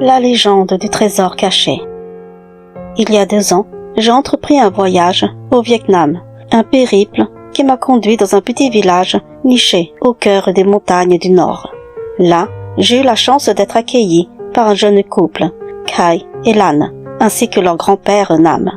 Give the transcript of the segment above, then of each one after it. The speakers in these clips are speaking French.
La légende du trésor caché. Il y a 2 ans, j'ai entrepris un voyage au Vietnam, un périple qui m'a conduit dans un petit village niché au cœur des montagnes du Nord. Là, j'ai eu la chance d'être accueilli par un jeune couple, Kai et Lan, ainsi que leur grand-père Nam.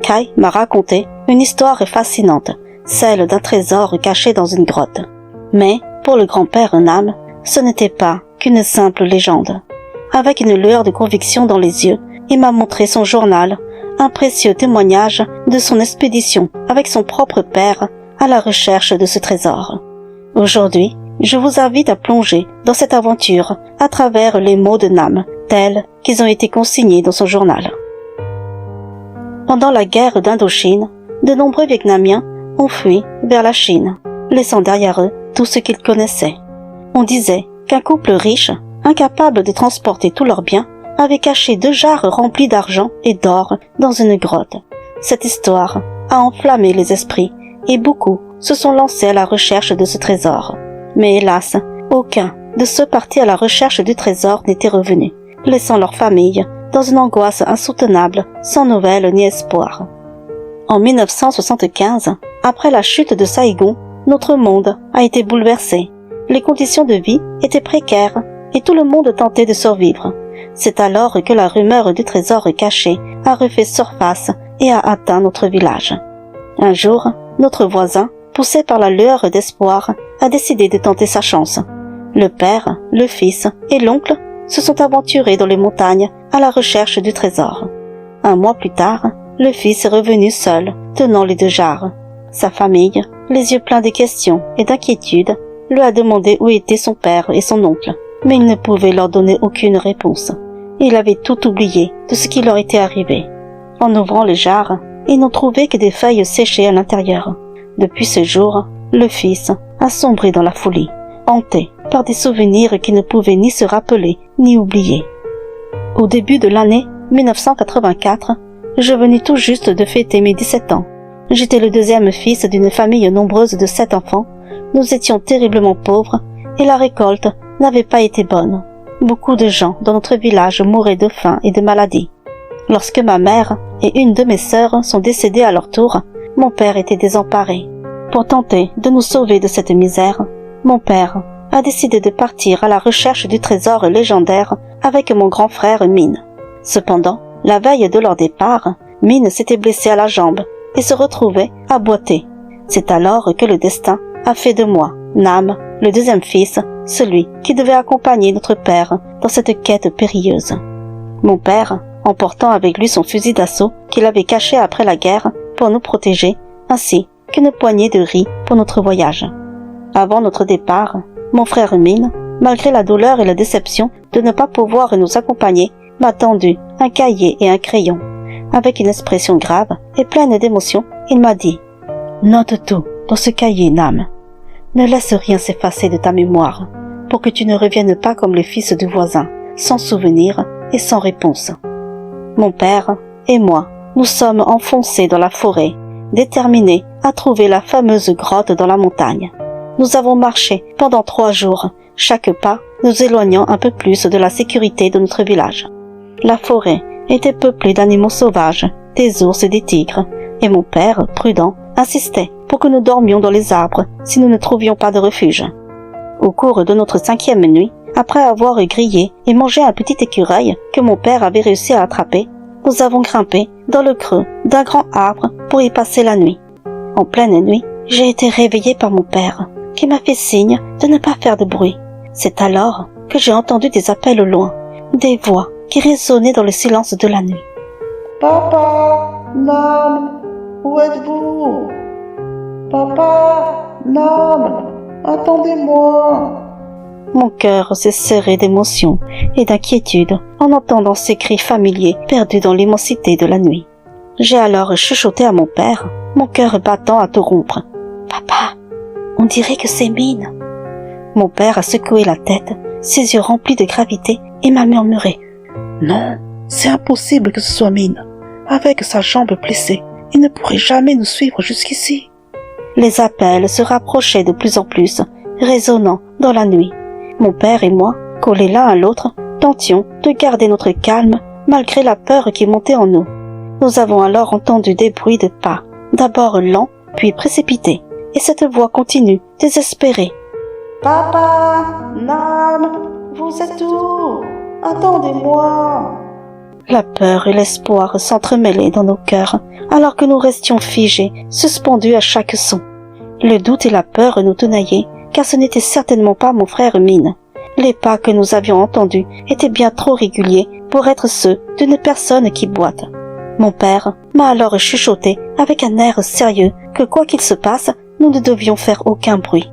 Kai m'a raconté une histoire fascinante, celle d'un trésor caché dans une grotte. Mais, pour le grand-père Nam, ce n'était pas qu'une simple légende. Avec une lueur de conviction dans les yeux, il m'a montré son journal, un précieux témoignage de son expédition avec son propre père à la recherche de ce trésor. Aujourd'hui, je vous invite à plonger dans cette aventure à travers les mots de Nam, tels qu'ils ont été consignés dans son journal. Pendant la guerre d'Indochine, de nombreux Vietnamiens ont fui vers la Chine, laissant derrière eux tout ce qu'ils connaissaient. On disait qu'un couple riche, incapable de transporter tous leurs biens, avait caché 2 jarres remplies d'argent et d'or dans une grotte. Cette histoire a enflammé les esprits et beaucoup se sont lancés à la recherche de ce trésor. Mais hélas, aucun de ceux partis à la recherche du trésor n'était revenu, laissant leur famille dans une angoisse insoutenable, sans nouvelles ni espoir. En 1975, après la chute de Saigon, notre monde a été bouleversé. Les conditions de vie étaient précaires et tout le monde tentait de survivre. C'est alors que la rumeur du trésor caché a refait surface et a atteint notre village. Un jour, notre voisin, poussé par la lueur d'espoir, a décidé de tenter sa chance. Le père, le fils et l'oncle se sont aventurés dans les montagnes à la recherche du trésor. 1 mois plus tard, le fils est revenu seul, tenant les 2 jarres. Sa famille, les yeux pleins de questions et d'inquiétudes, lui a demandé où étaient son père et son oncle, mais il ne pouvait leur donner aucune réponse. Il avait tout oublié de ce qui leur était arrivé. En ouvrant les jarres, ils n'ont trouvé que des feuilles séchées à l'intérieur. Depuis ce jour, le fils a sombré dans la folie, hanté par des souvenirs qu'il ne pouvait ni se rappeler ni oublier. Au début de l'année 1984, je venais tout juste de fêter mes 17 ans. J'étais le 2e fils d'une famille nombreuse de 7 enfants. Nous étions terriblement pauvres et la récolte n'avait pas été bonne. Beaucoup de gens dans notre village mouraient de faim et de maladie. Lorsque ma mère et une de mes sœurs sont décédées à leur tour, mon père était désemparé. Pour tenter de nous sauver de cette misère, mon père a décidé de partir à la recherche du trésor légendaire avec mon grand frère Min. Cependant, la veille de leur départ, Min s'était blessé à la jambe et se retrouvait à boiter. C'est alors que le destin a fait de moi, Nam, le 2e fils, celui qui devait accompagner notre père dans cette quête périlleuse. Mon père, emportant avec lui son fusil d'assaut qu'il avait caché après la guerre pour nous protéger, ainsi qu'une poignée de riz pour notre voyage. Avant notre départ, mon frère Min, malgré la douleur et la déception de ne pas pouvoir nous accompagner, m'a tendu un cahier et un crayon. Avec une expression grave et pleine d'émotion, il m'a dit « Note tout dans ce cahier, Nam. Ne laisse rien s'effacer de ta mémoire, pour que tu ne reviennes pas comme le fils du voisin, sans souvenir et sans réponse. » Mon père et moi, nous sommes enfoncés dans la forêt, déterminés à trouver la fameuse grotte dans la montagne. Nous avons marché pendant 3 jours, chaque pas nous éloignant un peu plus de la sécurité de notre village. La forêt était peuplée d'animaux sauvages, des ours et des tigres, et mon père, prudent, insistait pour que nous dormions dans les arbres si nous ne trouvions pas de refuge. Au cours de notre 5e nuit, après avoir grillé et mangé un petit écureuil que mon père avait réussi à attraper, nous avons grimpé dans le creux d'un grand arbre pour y passer la nuit. En pleine nuit, j'ai été réveillée par mon père, qui m'a fait signe de ne pas faire de bruit. C'est alors que j'ai entendu des appels au loin, des voix qui résonnaient dans le silence de la nuit. « Papa, Nam, où êtes-vous? Papa, Nam, attendez-moi !» Mon cœur s'est serré d'émotion et d'inquiétude en entendant ces cris familiers perdus dans l'immensité de la nuit. J'ai alors chuchoté à mon père, mon cœur battant à tout rompre. « Papa, on dirait que c'est Min. » Mon père a secoué la tête, ses yeux remplis de gravité, et m'a murmuré. « Non, c'est impossible que ce soit Min. Avec sa jambe blessée, il ne pourrait jamais nous suivre jusqu'ici. » Les appels se rapprochaient de plus en plus, résonnant dans la nuit. Mon père et moi, collés l'un à l'autre, tentions de garder notre calme malgré la peur qui montait en nous. Nous avons alors entendu des bruits de pas, d'abord lents, puis précipités, et cette voix continue, désespérée. « Papa, Nam, vous êtes où? Attendez-moi » La peur et l'espoir s'entremêlaient dans nos cœurs, alors que nous restions figés, suspendus à chaque son. Le doute et la peur nous tenaillaient, car ce n'était certainement pas mon frère Mine. Les pas que nous avions entendus étaient bien trop réguliers pour être ceux d'une personne qui boite. Mon père m'a alors chuchoté avec un air sérieux que quoi qu'il se passe, nous ne devions faire aucun bruit.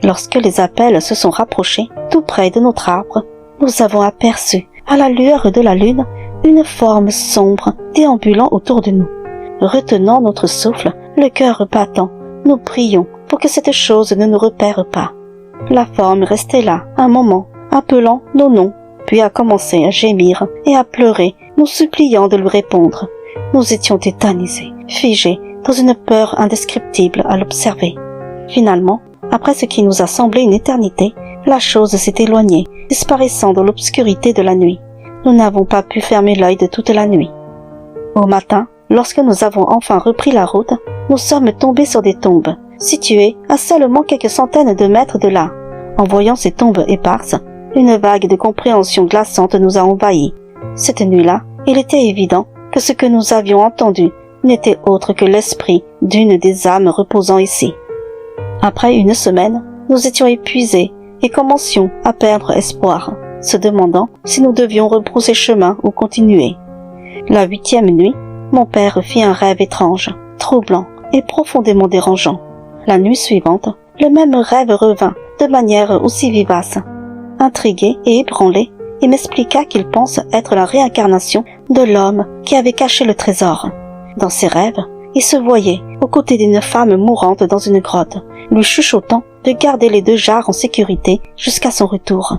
Lorsque les appels se sont rapprochés, tout près de notre arbre, nous avons aperçu, à la lueur de la lune, une forme sombre déambulant autour de nous. Retenant notre souffle, le cœur battant, nous prions pour que cette chose ne nous repère pas. La forme restait là un moment, appelant nos noms, puis a commencé à gémir et à pleurer, nous suppliant de lui répondre. Nous étions tétanisés, figés, dans une peur indescriptible à l'observer. Finalement, après ce qui nous a semblé une éternité, la chose s'est éloignée, disparaissant dans l'obscurité de la nuit. Nous n'avons pas pu fermer l'œil de toute la nuit. Au matin, lorsque nous avons enfin repris la route, nous sommes tombés sur des tombes, situées à seulement quelques centaines de mètres de là. En voyant ces tombes éparses, une vague de compréhension glaçante nous a envahis. Cette nuit-là, il était évident que ce que nous avions entendu n'était autre que l'esprit d'une des âmes reposant ici. Après une semaine, nous étions épuisés et commencions à perdre espoir, se demandant si nous devions rebrousser chemin ou continuer. La 8e nuit, mon père fit un rêve étrange, troublant et profondément dérangeant. La nuit suivante, le même rêve revint de manière aussi vivace. Intrigué et ébranlé, il m'expliqua qu'il pense être la réincarnation de l'homme qui avait caché le trésor. Dans ses rêves, il se voyait aux côtés d'une femme mourante dans une grotte, lui chuchotant de garder les 2 jarres en sécurité jusqu'à son retour.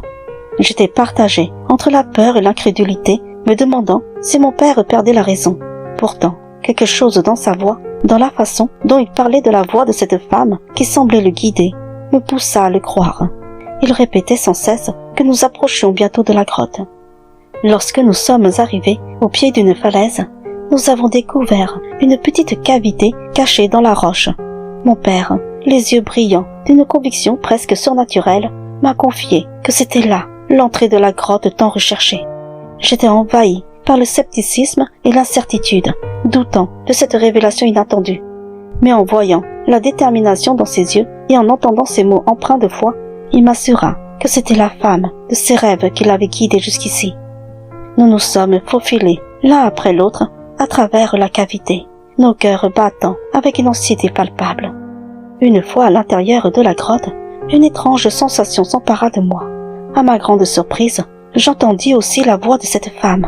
J'étais partagé entre la peur et l'incrédulité, me demandant si mon père perdait la raison. Pourtant, quelque chose dans sa voix, dans la façon dont il parlait de la voix de cette femme qui semblait le guider, me poussa à le croire. Il répétait sans cesse que nous approchions bientôt de la grotte. Lorsque nous sommes arrivés au pied d'une falaise, nous avons découvert une petite cavité cachée dans la roche. Mon père, les yeux brillants d'une conviction presque surnaturelle, m'a confié que c'était là l'entrée de la grotte tant recherchée. J'étais envahi par le scepticisme et l'incertitude, doutant de cette révélation inattendue. Mais en voyant la détermination dans ses yeux et en entendant ces mots empreints de foi, il m'assura que c'était la femme de ses rêves qui l'avait guidé jusqu'ici. Nous nous sommes faufilés l'un après l'autre à travers la cavité, nos cœurs battant avec une anxiété palpable. Une fois à l'intérieur de la grotte, une étrange sensation s'empara de moi. À ma grande surprise, j'entendis aussi la voix de cette femme.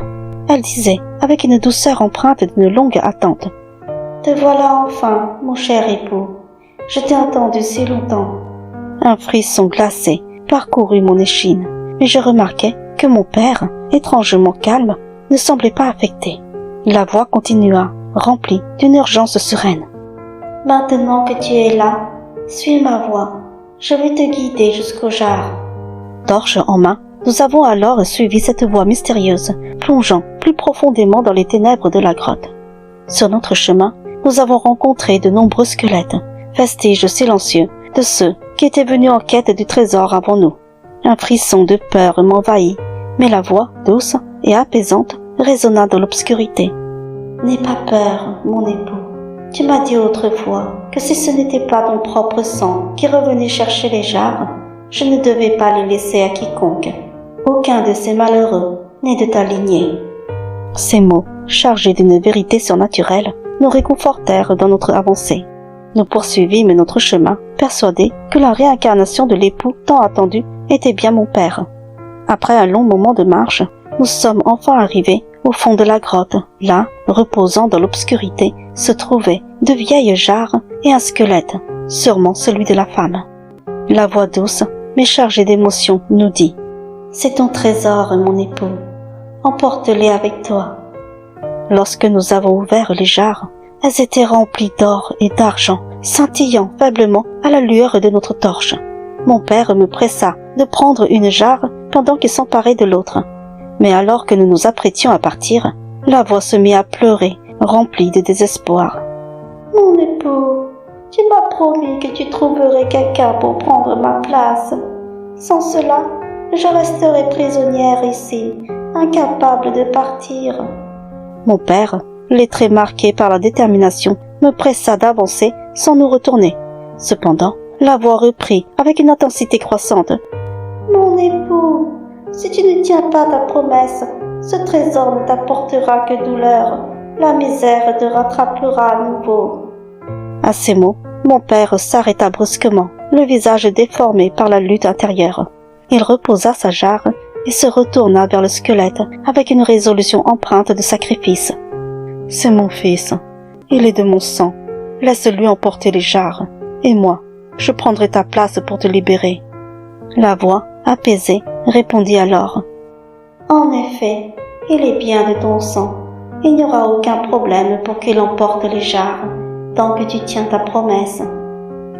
Elle disait, avec une douceur empreinte d'une longue attente, « Te voilà enfin, mon cher époux. Je t'ai attendu si longtemps. » Un frisson glacé parcourut mon échine, mais je remarquai que mon père, étrangement calme, ne semblait pas affecté. La voix continua, remplie d'une urgence sereine. « Maintenant que tu es là, suis ma voix. Je vais te guider jusqu'au jar. » Torche en main, nous avons alors suivi cette voie mystérieuse, plongeant plus profondément dans les ténèbres de la grotte. Sur notre chemin, nous avons rencontré de nombreux squelettes, vestiges silencieux de ceux qui étaient venus en quête du trésor avant nous. Un frisson de peur m'envahit, mais la voix, douce et apaisante, résonna dans l'obscurité. « N'aie pas peur, mon époux. Tu m'as dit autrefois que si ce n'était pas ton propre sang qui revenait chercher les jarres, je ne devais pas les laisser à quiconque. Aucun de ces malheureux n'est de ta lignée. » Ces mots, chargés d'une vérité surnaturelle, nous réconfortèrent dans notre avancée. Nous poursuivîmes notre chemin, persuadés que la réincarnation de l'époux tant attendu était bien mon père. Après un long moment de marche, nous sommes enfin arrivés au fond de la grotte. Là, reposant dans l'obscurité, se trouvaient de vieilles jarres et un squelette, sûrement celui de la femme. La voix douce, mais chargée d'émotion, nous dit « C'est ton trésor, mon époux. Emporte-les avec toi. » Lorsque nous avons ouvert les jarres, elles étaient remplies d'or et d'argent, scintillant faiblement à la lueur de notre torche. Mon père me pressa de prendre une jarre pendant qu'il s'emparait de l'autre. Mais alors que nous nous apprêtions à partir, la voix se mit à pleurer, remplie de désespoir. « Mon époux, tu m'as promis que tu trouverais quelqu'un pour prendre ma place. Sans cela, je resterai prisonnière ici, incapable de partir. » Mon père, les traits marqués par la détermination, me pressa d'avancer sans nous retourner. Cependant, la voix reprit avec une intensité croissante. « Mon époux, si tu ne tiens pas ta promesse, ce trésor ne t'apportera que douleur. La misère te rattrapera à nouveau. » À ces mots, mon père s'arrêta brusquement, le visage déformé par la lutte intérieure. Il reposa sa jarre et se retourna vers le squelette avec une résolution empreinte de sacrifice. « C'est mon fils. Il est de mon sang. Laisse-lui emporter les jarres. Et moi, je prendrai ta place pour te libérer. » La voix, apaisée, répondit alors. « En effet, il est bien de ton sang. Il n'y aura aucun problème pour qu'il emporte les jarres, tant que tu tiens ta promesse. »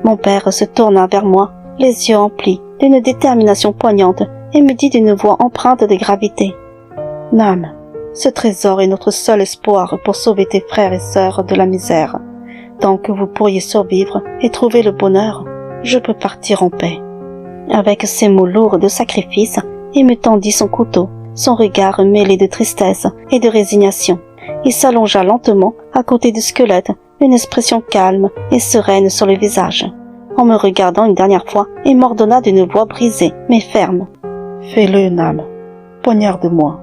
Mon père se tourna vers moi, les yeux emplis d'une détermination poignante, et me dit d'une voix empreinte de gravité. « Nam, ce trésor est notre seul espoir pour sauver tes frères et sœurs de la misère. Tant que vous pourriez survivre et trouver le bonheur, je peux partir en paix. » Avec ces mots lourds de sacrifice, il me tendit son couteau, son regard mêlé de tristesse et de résignation. Il s'allongea lentement à côté du squelette, une expression calme et sereine sur le visage. En me regardant une dernière fois, il m'ordonna d'une voix brisée mais ferme. « Fais-le, Nam. Poignarde-moi. »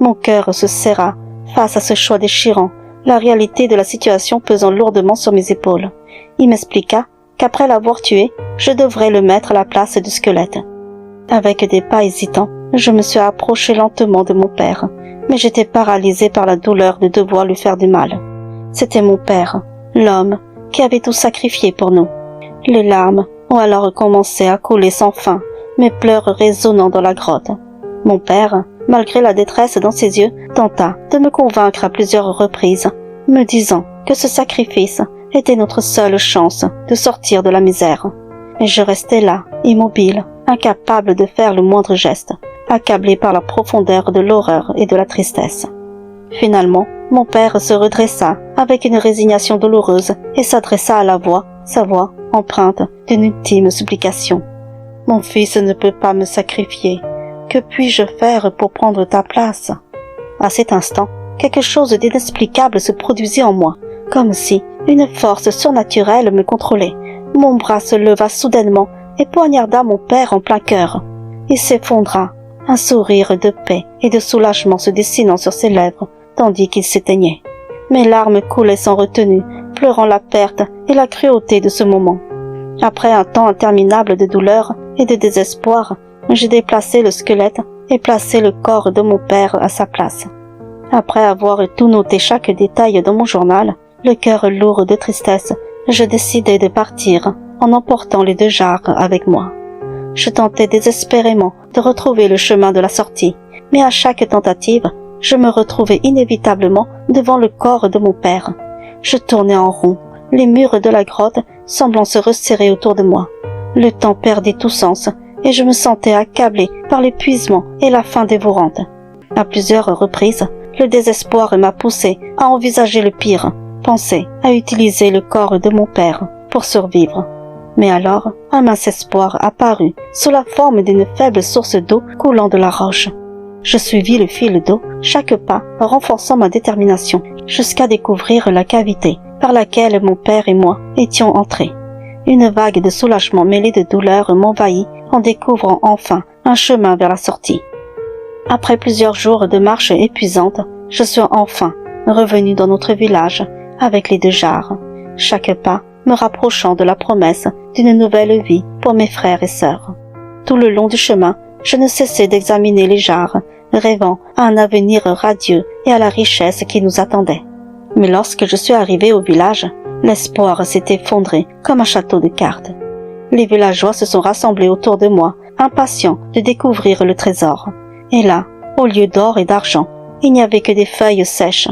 Mon cœur se serra face à ce choix déchirant, la réalité de la situation pesant lourdement sur mes épaules. Il m'expliqua qu'après l'avoir tué, je devrais le mettre à la place du squelette. Avec des pas hésitants, je me suis approché lentement de mon père, mais j'étais paralysée par la douleur de devoir lui faire du mal. C'était mon père, l'homme, qui avait tout sacrifié pour nous. Les larmes ont alors commencé à couler sans fin, mes pleurs résonnant dans la grotte. Mon père, malgré la détresse dans ses yeux, tenta de me convaincre à plusieurs reprises, me disant que ce sacrifice était notre seule chance de sortir de la misère. Et je restais là, immobile, incapable de faire le moindre geste, accablé par la profondeur de l'horreur et de la tristesse. Finalement, mon père se redressa avec une résignation douloureuse et s'adressa à la voix, sa voix empreinte d'une ultime supplication. « Mon fils ne peut pas me sacrifier. Que puis-je faire pour prendre ta place ?» À cet instant, quelque chose d'inexplicable se produisit en moi, comme si une force surnaturelle me contrôlait. Mon bras se leva soudainement et poignarda mon père en plein cœur. Il s'effondra, un sourire de paix et de soulagement se dessinant sur ses lèvres, tandis qu'il s'éteignait. Mes larmes coulaient sans retenue, pleurant la perte et la cruauté de ce moment. Après un temps interminable de douleur et de désespoir, j'ai déplacé le squelette et placé le corps de mon père à sa place. Après avoir tout noté chaque détail dans mon journal, le cœur lourd de tristesse, je décidai de partir en emportant les 2 jarres avec moi. Je tentais désespérément de retrouver le chemin de la sortie, mais à chaque tentative, je me retrouvais inévitablement devant le corps de mon père. Je tournais en rond, les murs de la grotte semblant se resserrer autour de moi. Le temps perdait tout sens et je me sentais accablé par l'épuisement et la faim dévorante. À plusieurs reprises, le désespoir m'a poussé à envisager le pire, penser à utiliser le corps de mon père pour survivre. Mais alors, un mince espoir apparut sous la forme d'une faible source d'eau coulant de la roche. Je suivis le fil d'eau, chaque pas renforçant ma détermination, jusqu'à découvrir la cavité par laquelle mon père et moi étions entrés. Une vague de soulagement mêlée de douleur m'envahit en découvrant enfin un chemin vers la sortie. Après plusieurs jours de marche épuisante, je suis enfin revenu dans notre village avec les 2 jarres, chaque pas me rapprochant de la promesse d'une nouvelle vie pour mes frères et sœurs. Tout le long du chemin, je ne cessais d'examiner les jarres, rêvant à un avenir radieux et à la richesse qui nous attendait. Mais lorsque je suis arrivé au village, l'espoir s'est effondré comme un château de cartes. Les villageois se sont rassemblés autour de moi, impatients de découvrir le trésor. Et là, au lieu d'or et d'argent, il n'y avait que des feuilles sèches.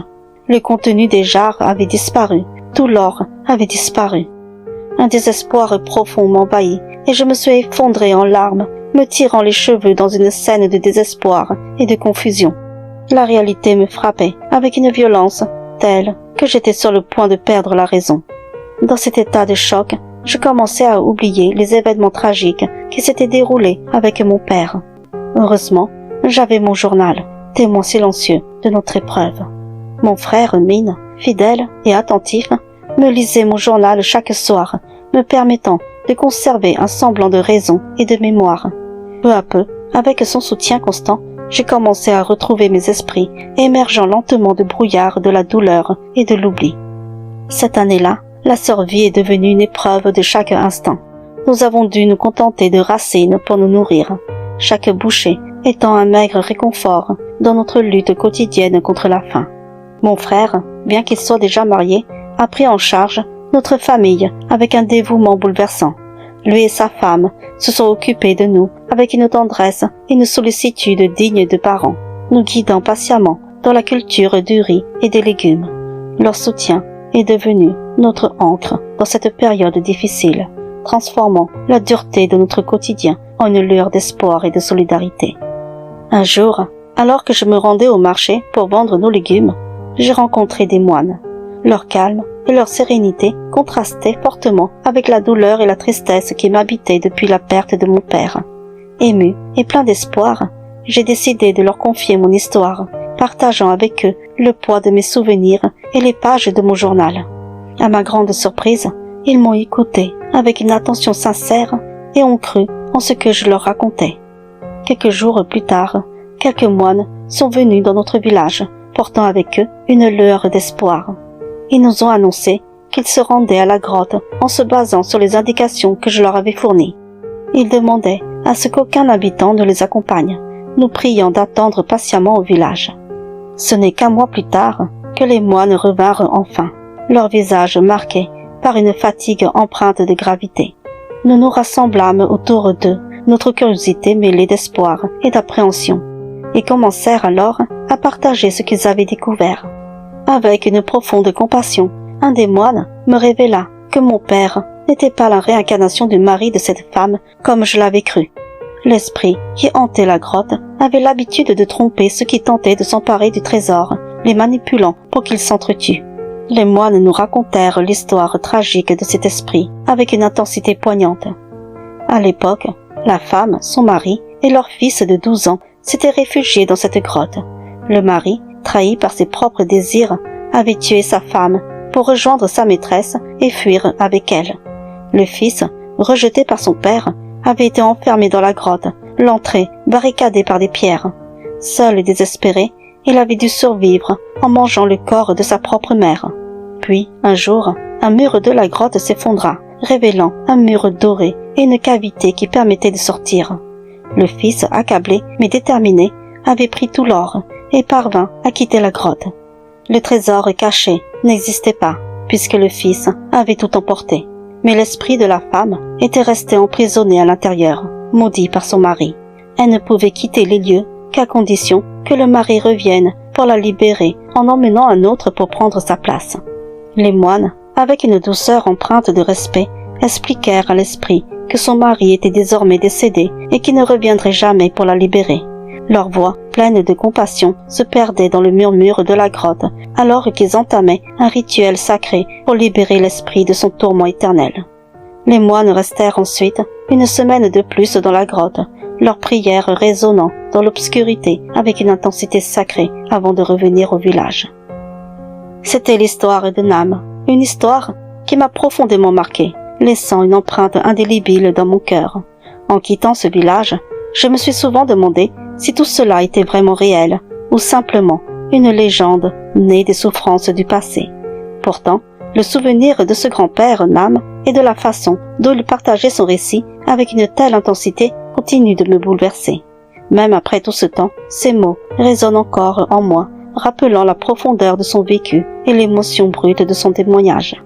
Le contenu des jarres avait disparu, tout l'or avait disparu. Un désespoir profond m'envahit et je me suis effondré en larmes, me tirant les cheveux dans une scène de désespoir et de confusion. La réalité me frappait avec une violence telle que j'étais sur le point de perdre la raison. Dans cet état de choc, je commençais à oublier les événements tragiques qui s'étaient déroulés avec mon père. Heureusement, j'avais mon journal, témoin silencieux de notre épreuve. Mon frère Mine, fidèle et attentif, me lisait mon journal chaque soir, me permettant de conserver un semblant de raison et de mémoire. Peu à peu, avec son soutien constant, j'ai commencé à retrouver mes esprits, émergeant lentement du brouillard de la douleur et de l'oubli. Cette année-là, la survie est devenue une épreuve de chaque instant. Nous avons dû nous contenter de racines pour nous nourrir, chaque bouchée étant un maigre réconfort dans notre lutte quotidienne contre la faim. Mon frère, bien qu'il soit déjà marié, a pris en charge notre famille avec un dévouement bouleversant. Lui et sa femme se sont occupés de nous avec une tendresse et une sollicitude dignes de parents, nous guidant patiemment dans la culture du riz et des légumes. Leur soutien est devenu notre ancre dans cette période difficile, transformant la dureté de notre quotidien en une lueur d'espoir et de solidarité. Un jour, alors que je me rendais au marché pour vendre nos légumes, j'ai rencontré des moines. Leur calme et leur sérénité contrastaient fortement avec la douleur et la tristesse qui m'habitaient depuis la perte de mon père. Ému et plein d'espoir, j'ai décidé de leur confier mon histoire, partageant avec eux le poids de mes souvenirs et les pages de mon journal. À ma grande surprise, ils m'ont écouté avec une attention sincère et ont cru en ce que je leur racontais. Quelques jours plus tard, quelques moines sont venus dans notre village, portant avec eux une lueur d'espoir. Ils nous ont annoncé qu'ils se rendaient à la grotte en se basant sur les indications que je leur avais fournies. Ils demandaient à ce qu'aucun habitant ne les accompagne, nous priant d'attendre patiemment au village. Ce n'est qu'un mois plus tard que les moines revinrent enfin, leurs visages marqués par une fatigue empreinte de gravité. Nous nous rassemblâmes autour d'eux, notre curiosité mêlée d'espoir et d'appréhension, et commencèrent alors à partager ce qu'ils avaient découvert. Avec une profonde compassion, un des moines me révéla que mon père n'était pas la réincarnation du mari de cette femme comme je l'avais cru. L'esprit qui hantait la grotte avait l'habitude de tromper ceux qui tentaient de s'emparer du trésor, les manipulant pour qu'ils s'entretuent. Les moines nous racontèrent l'histoire tragique de cet esprit avec une intensité poignante. À l'époque, la femme, son mari et leur fils de 12 ans s'étaient réfugiés dans cette grotte. Le mari, trahi par ses propres désirs, avait tué sa femme pour rejoindre sa maîtresse et fuir avec elle. Le fils, rejeté par son père, avait été enfermé dans la grotte, l'entrée barricadée par des pierres. Seul et désespéré, il avait dû survivre en mangeant le corps de sa propre mère. Puis, un jour, un mur de la grotte s'effondra, révélant un mur doré et une cavité qui permettait de sortir. Le fils, accablé mais déterminé, avait pris tout l'or et parvint à quitter la grotte. Le trésor caché n'existait pas, puisque le fils avait tout emporté. Mais l'esprit de la femme était resté emprisonné à l'intérieur, maudit par son mari. Elle ne pouvait quitter les lieux qu'à condition que le mari revienne pour la libérer en emmenant un autre pour prendre sa place. Les moines, avec une douceur empreinte de respect, expliquèrent à l'esprit que son mari était désormais décédé et qu'il ne reviendrait jamais pour la libérer. Leur voix, pleine de compassion, se perdait dans le murmure de la grotte, alors qu'ils entamaient un rituel sacré pour libérer l'esprit de son tourment éternel. Les moines restèrent ensuite une semaine de plus dans la grotte, leurs prières résonnant dans l'obscurité avec une intensité sacrée avant de revenir au village. C'était l'histoire de Nam, une histoire qui m'a profondément marquée, laissant une empreinte indélébile dans mon cœur. En quittant ce village, je me suis souvent demandé si tout cela était vraiment réel ou simplement une légende née des souffrances du passé. Pourtant, le souvenir de ce grand-père Nam et de la façon dont il partageait son récit avec une telle intensité continue de me bouleverser. Même après tout ce temps, ces mots résonnent encore en moi, rappelant la profondeur de son vécu et l'émotion brute de son témoignage.